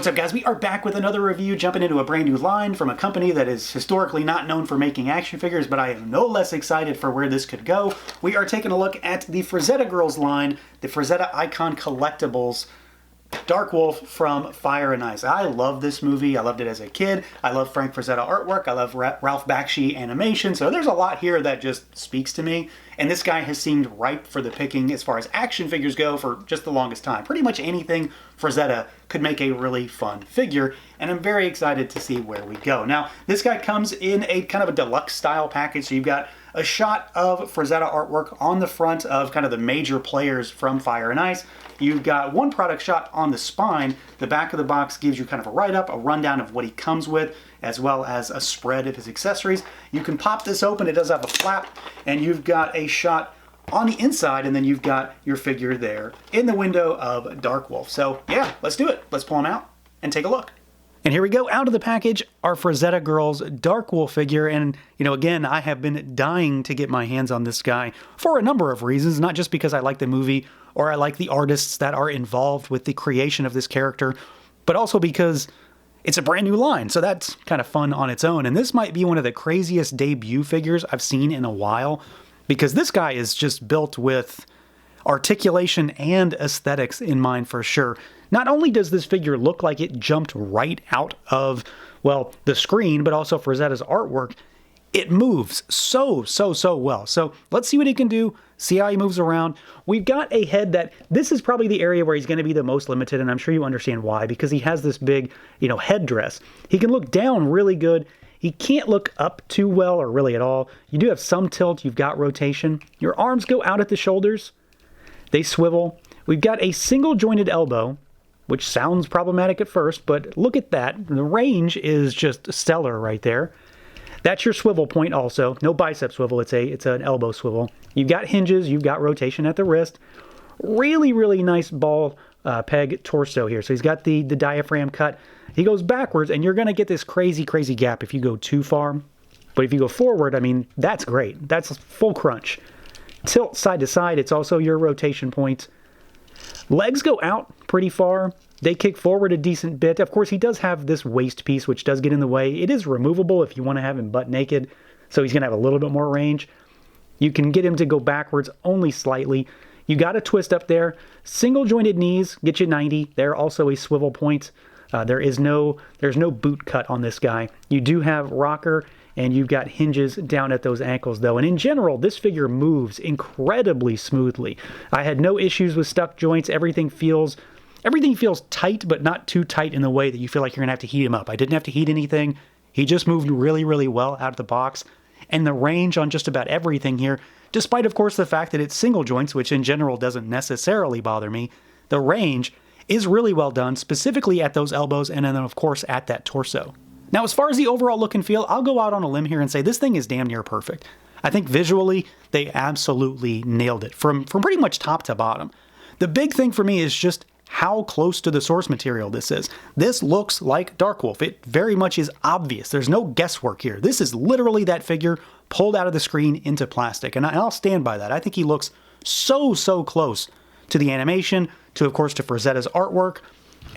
What's up, guys? We are back with another review, jumping into a brand new line from a company that is historically not known for making action figures, but I am no less excited for where this could go. We are taking a look at the Frazetta Girls line, the Frazetta Icon Collectibles Darkwolf from Fire and Ice. I love this movie. I loved it as a kid. I love Frank Frazetta artwork. I love Ralph Bakshi animation. So there's a lot here that just speaks to me. And this guy has seemed ripe for the picking as far as action figures go for just the longest time. Pretty much anything Frazetta could make a really fun figure. And I'm very excited to see where we go. Now, this guy comes in a kind of a deluxe style package. So you've got a shot of Frazetta artwork on the front of kind of the major players from Fire and Ice. You've got one product shot on the spine. The back of the box gives you kind of a write-up, a rundown of what he comes with, as well as a spread of his accessories. You can pop this open. It does have a flap, and you've got a shot on the inside, and then you've got your figure there in the window of Darkwolf. So yeah, let's do it. Let's pull him out and take a look. And here we go, out of the package, our Frazetta Girls Darkwolf figure. And, you know, again, I have been dying to get my hands on this guy for a number of reasons, not just because I like the movie or I like the artists that are involved with the creation of this character, but also because it's a brand new line, so that's kind of fun on its own. And this might be one of the craziest debut figures I've seen in a while, because this guy is just built with articulation and aesthetics in mind for sure. Not only does this figure look like it jumped right out of, well, the screen, but also Frazetta's artwork, it moves so well. So let's see what he can do, see how he moves around. We've got a head that, this is probably the area where he's going to be the most limited, and I'm sure you understand why, because he has this big, you know, headdress. He can look down really good. He can't look up too well, or really at all. You do have some tilt, you've got rotation. Your arms go out at the shoulders. They swivel. We've got a single jointed elbow, which sounds problematic at first, but look at that. The range is just stellar right there. That's your swivel point also. No bicep swivel, it's an elbow swivel. You've got hinges, you've got rotation at the wrist. Really nice ball peg torso here. So he's got the diaphragm cut. He goes backwards, and you're gonna get this crazy gap if you go too far. But if you go forward, I mean, that's great. That's full crunch. Tilt side to side, it's also your rotation point. Legs go out pretty far. They kick forward a decent bit. Of course, he does have this waist piece, which does get in the way. It is removable if you want to have him butt naked, so he's going to have a little bit more range. You can get him to go backwards only slightly. You got a twist up there. Single jointed knees get you 90. They're also a swivel point. There's no boot cut on this guy. You do have rocker, and you've got hinges down at those ankles though. And in general, this figure moves incredibly smoothly. I had no issues with stuck joints. Everything feels tight, but not too tight in the way that you feel like you're gonna have to heat him up. I didn't have to heat anything. He just moved really well out of the box. And the range on just about everything here, despite of course the fact that it's single joints, which in general doesn't necessarily bother me, the range is really well done, specifically at those elbows and then of course at that torso. Now, as far as the overall look and feel, I'll go out on a limb here and say this thing is damn near perfect. I think visually, they absolutely nailed it from pretty much top to bottom. The big thing for me is just how close to the source material this is. This looks like Darkwolf. It very much is obvious. There's no guesswork here. This is literally that figure pulled out of the screen into plastic, and I'll stand by that. I think he looks so close to the animation, to of course to Frazetta's artwork.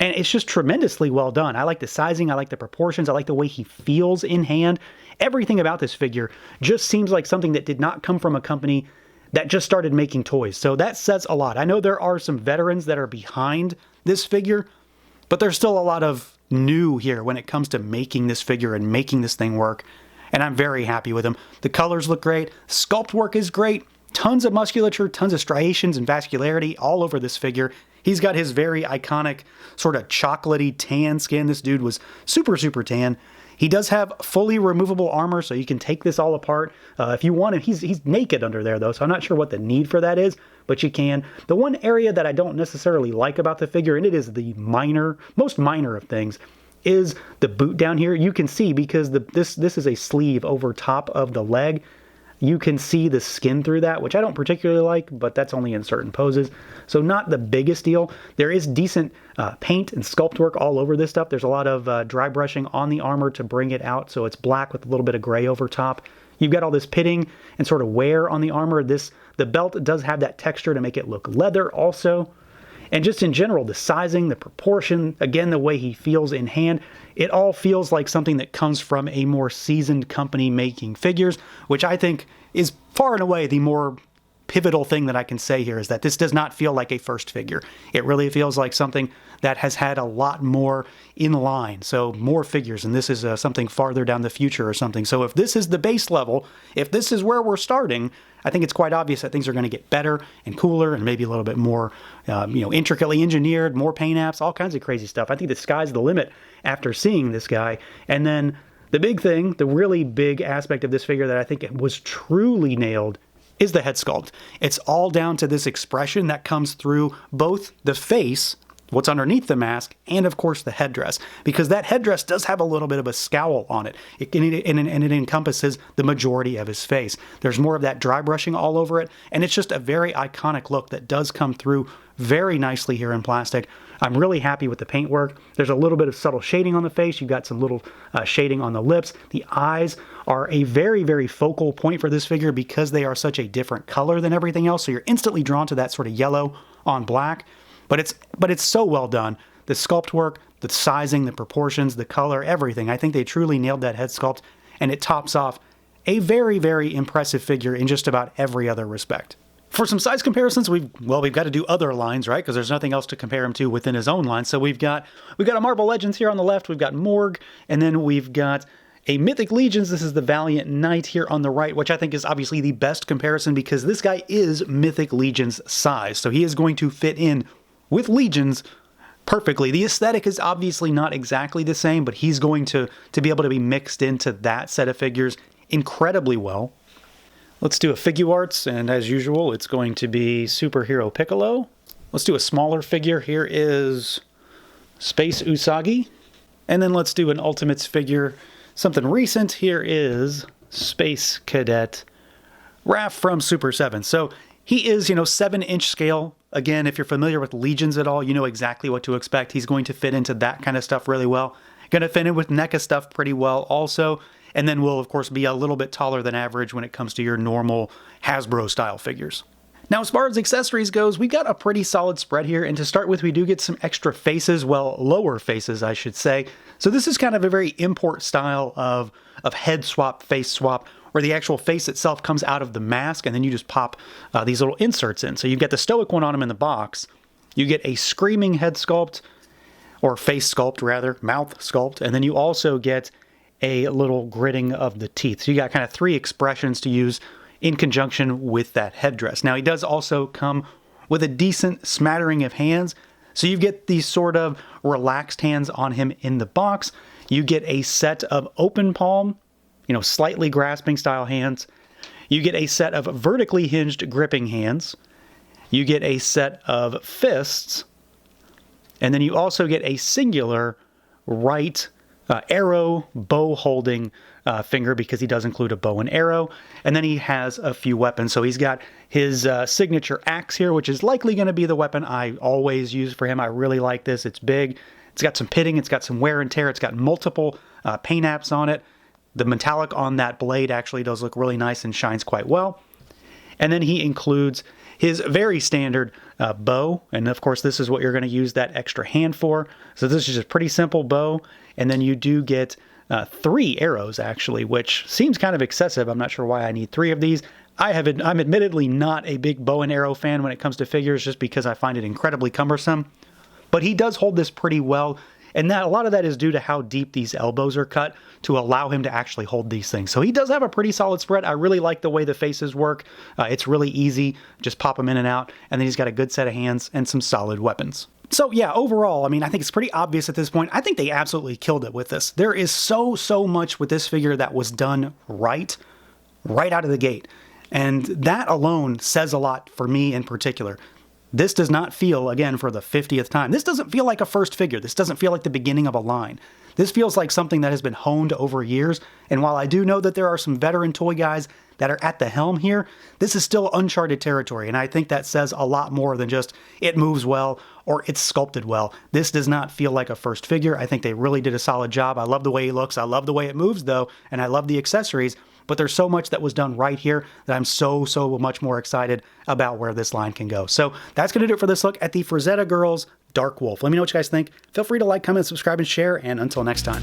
And it's just tremendously well done. I like the sizing, I like the proportions, I like the way he feels in hand. Everything about this figure just seems like something that did not come from a company that just started making toys. So that says a lot. I know there are some veterans that are behind this figure, but there's still a lot of new here when it comes to making this figure and making this thing work. And I'm very happy with him. The colors look great. Sculpt work is great. Tons of musculature, tons of striations and vascularity all over this figure. He's got his very iconic sort of chocolatey tan skin. This dude was super tan. He does have fully removable armor, so you can take this all apart. If you want him, he's naked under there though, so I'm not sure what the need for that is, but you can. The one area that I don't necessarily like about the figure, and it is the most minor of things, is the boot down here. You can see because this is a sleeve over top of the leg. You can see the skin through that, which I don't particularly like, but that's only in certain poses. So not the biggest deal. There is decent paint and sculpt work all over this stuff. There's a lot of dry brushing on the armor to bring it out, so it's black with a little bit of gray over top. You've got all this pitting and sort of wear on the armor. The belt does have that texture to make it look leather also. And just in general, the sizing, the proportion, again, the way he feels in hand, it all feels like something that comes from a more seasoned company making figures, which I think is far and away the more pivotal thing that I can say here, is that this does not feel like a first figure. It really feels like something that has had a lot more in line, so more figures, and this is something farther down the future or something. So if this is the base level, if this is where we're starting, I think it's quite obvious that things are going to get better and cooler and maybe a little bit more intricately engineered, more paint apps, all kinds of crazy stuff. I think the sky's the limit after seeing this guy. And then the big thing, the really big aspect of this figure that I think was truly nailed, is the head sculpt. It's all down to this expression that comes through both the face, what's underneath the mask, and of course the headdress, because that headdress does have a little bit of a scowl on it, and it encompasses the majority of his face. There's more of that dry brushing all over it, and it's just a very iconic look that does come through very nicely here in plastic. I'm really happy with the paintwork. There's a little bit of subtle shading on the face. You've got some little shading on the lips. The eyes are a very, very focal point for this figure because they are such a different color than everything else, so you're instantly drawn to that sort of yellow on black. But it's so well done. The sculpt work, the sizing, the proportions, the color, everything. I think they truly nailed that head sculpt, and it tops off a very, very impressive figure in just about every other respect. For some size comparisons, we've got to do other lines, right? Because there's nothing else to compare him to within his own line. So we've got a Marvel Legends here on the left, we've got Morg, and then we've got a Mythic Legions. This is the Valiant Knight here on the right, which I think is obviously the best comparison because this guy is Mythic Legions size. So he is going to fit in with Legions perfectly. The aesthetic is obviously not exactly the same, but he's going to be able to be mixed into that set of figures incredibly well. Let's do a Figuarts, and as usual, it's going to be Superhero Piccolo. Let's do a smaller figure. Here is Space Usagi. And then let's do an Ultimates figure. Something recent. Here is Space Cadet Raph from Super 7. So he is, 7-inch scale. Again, if you're familiar with Legions at all, you know exactly what to expect. He's going to fit into that kind of stuff really well. Going to fit in with NECA stuff pretty well also. And then will, of course, be a little bit taller than average when it comes to your normal Hasbro-style figures. Now, as far as accessories goes, we got a pretty solid spread here. And to start with, we do get some extra faces, well, lower faces, I should say. So this is kind of a very import style of head swap, face swap, where the actual face itself comes out of the mask, and then you just pop these little inserts in. So you get the stoic one on him in the box. You get a screaming head sculpt, or face sculpt, rather, mouth sculpt. And then you also get a little gritting of the teeth. So you got kind of 3 expressions to use in conjunction with that headdress. Now, he does also come with a decent smattering of hands. So you get these sort of relaxed hands on him in the box. You get a set of open palm, slightly grasping style hands. You get a set of vertically hinged gripping hands. You get a set of fists. And then you also get a singular right arrow bow holding finger, because he does include a bow and arrow. And then he has a few weapons. So he's got his signature axe here, which is likely going to be the weapon I always use for him. I really like this. It's big. It's got some pitting. It's got some wear and tear. It's got multiple paint apps on it. The metallic on that blade actually does look really nice and shines quite well. And then he includes his very standard bow. And of course, this is what you're going to use that extra hand for. So this is just a pretty simple bow. And then you do get 3 arrows, actually, which seems kind of excessive. I'm not sure why I need 3 of these. I'm admittedly not a big bow and arrow fan when it comes to figures, just because I find it incredibly cumbersome. But he does hold this pretty well. And a lot of that is due to how deep these elbows are cut to allow him to actually hold these things. So he does have a pretty solid spread. I really like the way the faces work. It's really easy. Just pop them in and out. And then he's got a good set of hands and some solid weapons. So yeah, overall, I think it's pretty obvious at this point. I think they absolutely killed it with this. There is so much with this figure that was done right out of the gate. And that alone says a lot for me in particular. This does not feel, again, for the 50th time, this doesn't feel like a first figure. This doesn't feel like the beginning of a line. This feels like something that has been honed over years. And while I do know that there are some veteran toy guys that are at the helm here, this is still uncharted territory. And I think that says a lot more than just it moves well or it's sculpted well. This does not feel like a first figure. I think they really did a solid job. I love the way he looks. I love the way it moves, though. And I love the accessories. but there's so much that was done right here that I'm so much more excited about where this line can go. So that's going to do it for this look at the Frazetta Girls Darkwolf. Let me know what you guys think. Feel free to like, comment, subscribe, and share, and until next time.